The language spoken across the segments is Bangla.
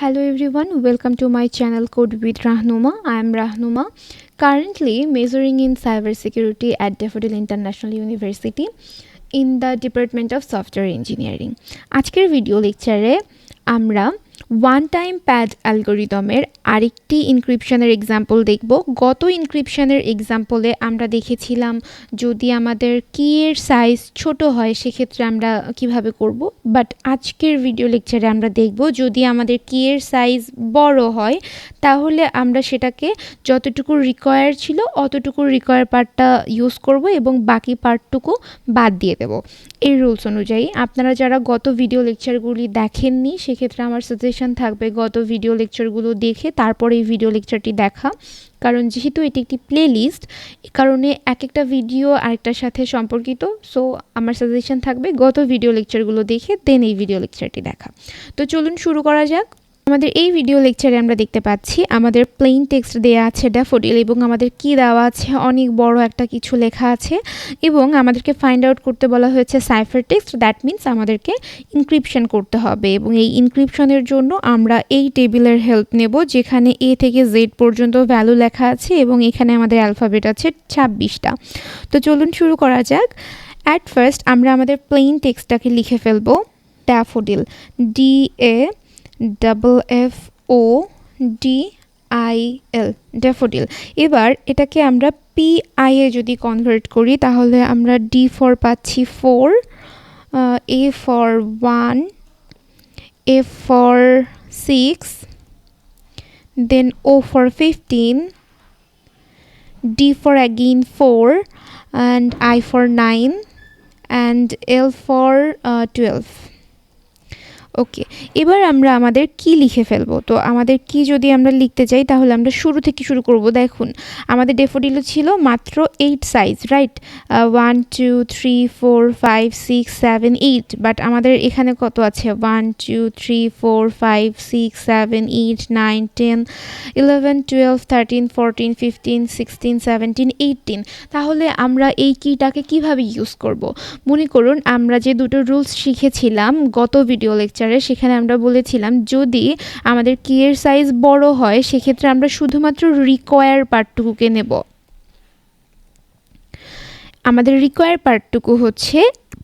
Hello everyone, welcome to my channel Code with Rahnuma. I am Rahnuma, currently majoring in cybersecurity at Daffodil International University in the Department of Software Engineering. আজকের ভিডিও লেকচারে আমরা ওয়ান টাইম প্যাড অ্যালগরিদমের আরেকটি ইনক্রিপশনের এক্সাম্পল দেখব। গত ইনক্রিপশনের এক্সাম্পলে আমরা দেখেছিলাম যদি আমাদের কিয়ের সাইজ ছোট হয় সেক্ষেত্রে আমরা কিভাবে করব, বাট আজকের ভিডিও লেকচারে আমরা দেখব যদি আমাদের কিয়ের সাইজ বড় হয় তাহলে আমরা সেটাকে যতটুকু রিকোয়ার ছিল অতটুকু রিকোয়ার পার্টটা ইউজ করব এবং বাকি পার্টটুকু বাদ দিয়ে দেব। এই রুলস অনুযায়ী আপনারা যারা গত ভিডিও লেকচারগুলি দেখেননি সেক্ষেত্রে আমার সাজেশন থাকবে গত ভিডিও লেকচারগুলো দেখে তারপরে এই ভিডিও লেকচারটি দেখা, কারণ যেহেতু এটি একটি প্লে লিস্ট এ কারণে এক একটা ভিডিও আরেকটার সাথে সম্পর্কিত। সো আমার সাজেশন থাকবে গত ভিডিও লেকচারগুলো দেখে দেন এই ভিডিও লেকচারটি দেখা। তো চলুন শুরু করা যাক। আমাদের এই ভিডিও লেকচারে আমরা দেখতে পাচ্ছি আমাদের প্লেন টেক্সট দেওয়া আছে ড্যাফোডিল এবং আমাদের কি দেওয়া আছে অনেক বড় একটা কিছু লেখা আছে এবং আমাদেরকে ফাইন্ড আউট করতে বলা হয়েছে সাইফার টেক্সট, দ্যাট মিন্স আমাদেরকে ইনক্রিপশন করতে হবে এবং এই ইনক্রিপশনের জন্য আমরা এই টেবিলের হেল্প নেব যেখানে এ থেকে জেড পর্যন্ত ভ্যালু লেখা আছে এবং এখানে আমাদের অ্যালফাবেট আছে 26টা। তো চলুন শুরু করা যাক। অ্যাট ফার্স্ট আমরা আমাদের প্লেন টেক্সটটাকে লিখে ফেলবো ড্যাফোডিল, DAFFODIL ড্যাফোডিল। এবার এটাকে আমরা PI এ যদি কনভার্ট করি তাহলে আমরা D ফর পাচ্ছি 4, A for 1, F for 6, then O for 15, D for again 4 and I for 9 and L for 12. ওকে, এবার আমরা আমাদের কি লিখে ফেলবো। তো আমাদের কি যদি আমরা লিখতে চাই তাহলে আমরা শুরু থেকে শুরু করব। দেখুন আমাদের ড্যাফোডিল ছিল মাত্র 8 সাইজ, রাইট? 1 2 3 4 5 6 7 8, বাট আমাদের এখানে কত আছে 1 2 3 4 5 6 7 8 9 10 11 12 13 14 15 16 17 18। তাহলে আমরা এই কিটাকে কিভাবে ইউজ করব? মনে করুন আমরা যে দুটো রুলস শিখেছিলাম গত ভিডিও লেকচারে, সেখানে আমরা বলেছিলাম যদি আমাদের কিয়ের সাইজ বড় হয় সেক্ষেত্রে আমরা শুধুমাত্র রিকোয়ার পার্টটুকুকে নেব। আমাদের রিকোয়ার পার্টটুকু হচ্ছে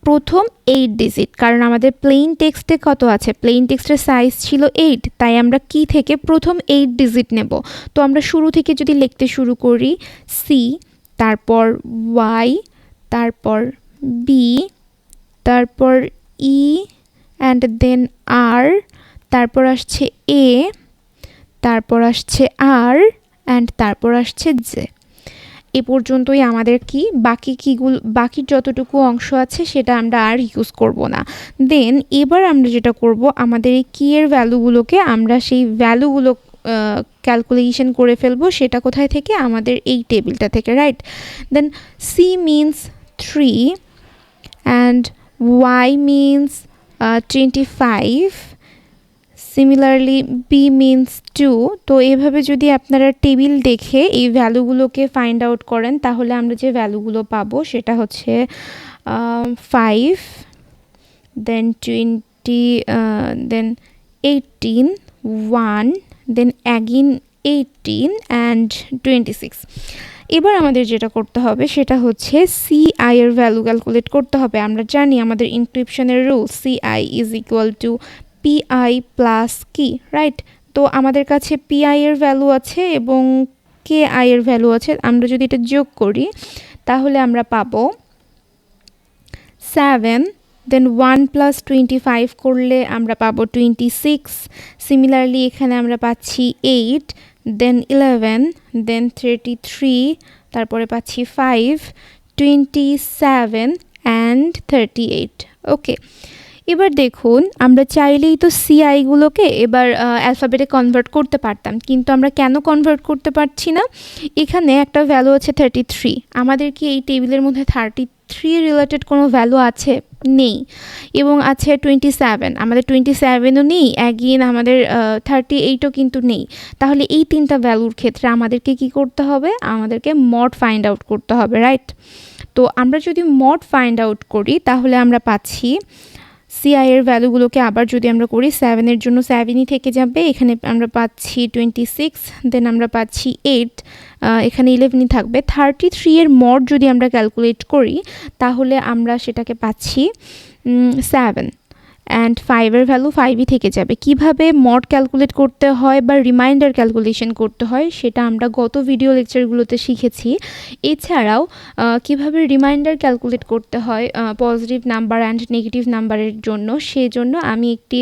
প্রথম 8 ডিজিট, কারণ আমাদের প্লেন টেক্সটে কত আছে, প্লেন টেক্সটের সাইজ ছিল 8, তাই আমরা কি থেকে প্রথম 8 ডিজিট নেব। তো আমরা শুরু থেকে যদি লিখতে শুরু করি C, তারপর Y, তারপর B, তারপর E and then R, তারপর আসছে A, তারপর আসছে R and তারপর আসছে J। এ পর্যন্তই আমাদের কি, বাকি যতটুকু অংশ আছে সেটা আমরা আর ইউজ করব না। দেন এবার আমরা যেটা করব আমাদের এই কিয়ের ভ্যালুগুলোকে আমরা সেই ভ্যালুগুলো ক্যালকুলেশন করে ফেলবো। সেটা কোথায় থেকে, আমাদের এই টেবিলটা থেকে, right? Then C means 3 and Y means 25, similarly B means 2। তো এইভাবে যদি আপনারা টেবিল দেখে এই ভ্যালুগুলোকে ফাইন্ড আউট করেন তাহলে আমরা যে ভ্যালুগুলো পাবো সেটা হচ্ছে 5, দেন 20, দেন 18, 1, দেন অ্যাগেন 18 and 26। এবার আমাদের যেটা করতে হবে সেটা হচ্ছে CI এর ভ্যালু ক্যালকুলেট করতে হবে। আমরা জানি আমাদের ইনক্রিপশনের rule CI is equal to PI plus কি, রাইট? তো আমাদের কাছে PI এর ভ্যালু আছে এবং KI এর ভ্যালু আছে। আমরা যদি এটা যোগ করি তাহলে আমরা পাবো 7, দেন 1 প্লাস 25 করলে আমরা পাবো 26। সিমিলারলি এখানে আমরা পাচ্ছি 8, দেন 11, দেন 33, তারপরে পাচ্ছি 5, 27 and 38। ওকে, এবার দেখুন আমরা চাইলেই তো সিআইগুলোকে এবার অ্যালফাবেটে কনভার্ট করতে পারতাম, কিন্তু আমরা কেন কনভার্ট করতে পারছি না? এখানে একটা ভ্যালু আছে 33, আমাদের কি এই টেবিলের মধ্যে 33 রিলেটেড কোনো ভ্যালু আছে? নেই। এবং আছে 27, আমাদের 27ও নেই, অ্যাগেন আমাদের 38ও কিন্তু নেই। তাহলে এই তিনটা ভ্যালুর ক্ষেত্রে আমাদেরকে কি করতে হবে, আমাদেরকে মড ফাইন্ড আউট করতে হবে, রাইট? তো আমরা যদি মড ফাইন্ড আউট করি তাহলে আমরা পাচ্ছি সিআই এর ভ্যালুগুলোকে আবার যদি আমরা করি 7 এর জন্য 7ই থেকে যাবে, এখানে আমরা পাচ্ছি 26, দেন আমরা পাচ্ছি 8, এখানে 11ই থাকবে। 33 এর মড যদি আমরা ক্যালকুলেট করি তাহলে আমরা সেটাকে পাচ্ছি 7 অ্যান্ড 5 এর ভ্যালু 5ই থেকে যাবে। কিভাবে মড ক্যালকুলেট করতে হয় বা রিমাইন্ডার ক্যালকুলেশন করতে হয় সেটা আমরা গত ভিডিও লেকচারগুলোতে শিখেছি। এছাড়াও কিভাবে রিমাইন্ডার ক্যালকুলেট করতে হয় পজিটিভ নাম্বার অ্যান্ড নেগেটিভ নাম্বারের জন্য, সেজন্য আমি একটি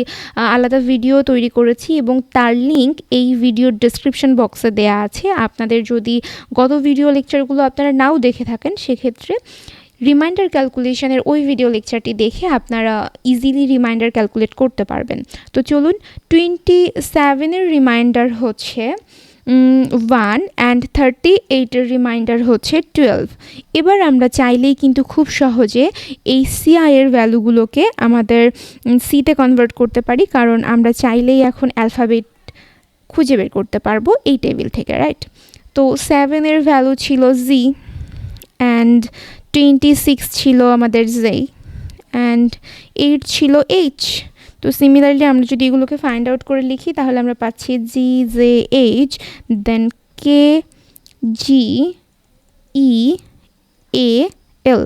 আলাদা ভিডিও তৈরি করেছি এবং তার লিঙ্ক এই ভিডিওর ডেসক্রিপশন বক্সে দেওয়া আছে। আপনাদের যদি গত ভিডিও লেকচারগুলো আপনারা নাও দেখে থাকেন সেক্ষেত্রে রিমাইন্ডার ক্যালকুলেশনের ওই ভিডিও লেকচারটি দেখে আপনারা ইজিলি রিমাইন্ডার ক্যালকুলেট করতে পারবেন। তো চলুন, 27 এর রিমাইন্ডার হচ্ছে 1 অ্যান্ড 38 এর রিমাইন্ডার হচ্ছে 12। এবার আমরা চাইলেই কিন্তু খুব সহজে এই সিআই এর ভ্যালুগুলোকে আমাদের সিতে কনভার্ট করতে পারি, কারণ আমরা চাইলেই এখন অ্যালফাবেট খুঁজে বের করতে পারবো এই টেবিল থেকে, রাইট? তো 7 এর ভ্যালু ছিল জি অ্যান্ড 26 ছিল আমাদের জে অ্যান্ড 8 ছিল এইচ। তো সিমিলারলি আমরা যদি এগুলোকে ফাইন্ড আউট করে লিখি তাহলে আমরা পাচ্ছি জি জে এইচ দেন কে জি ই এ এল।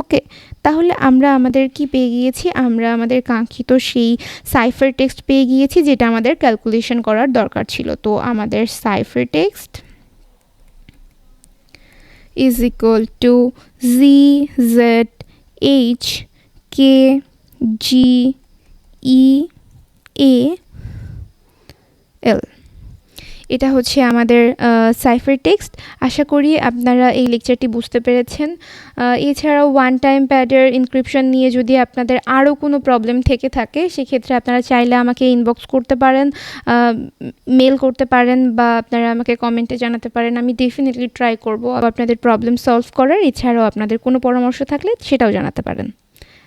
ওকে, তাহলে আমরা আমাদের কি পেয়ে গিয়েছি? আমরা আমাদের কাঙ্ক্ষিত সেই সাইফার টেক্সট পেয়ে গিয়েছি যেটা আমাদের ক্যালকুলেশন করার দরকার ছিল। তো আমাদের cipher text is equal to Z Z H K G E A L। এটা হচ্ছে আমাদের সাইফার টেক্সট। আশা করি আপনারা এই লেকচারটি বুঝতে পেরেছেন। এছাড়াও ওয়ান টাইম প্যাডের ইনক্রিপশন নিয়ে যদি আপনাদের আরও কোনো প্রবলেম থেকে থাকে সেক্ষেত্রে আপনারা চাইলে আমাকে ইনবক্স করতে পারেন, মেল করতে পারেন বা আপনারা আমাকে কমেন্টে জানাতে পারেন। আমি ডেফিনেটলি ট্রাই করব আপনাদের প্রবলেম সলভ করার। এছাড়াও আপনাদের কোনো পরামর্শ থাকলে সেটাও জানাতে পারেন।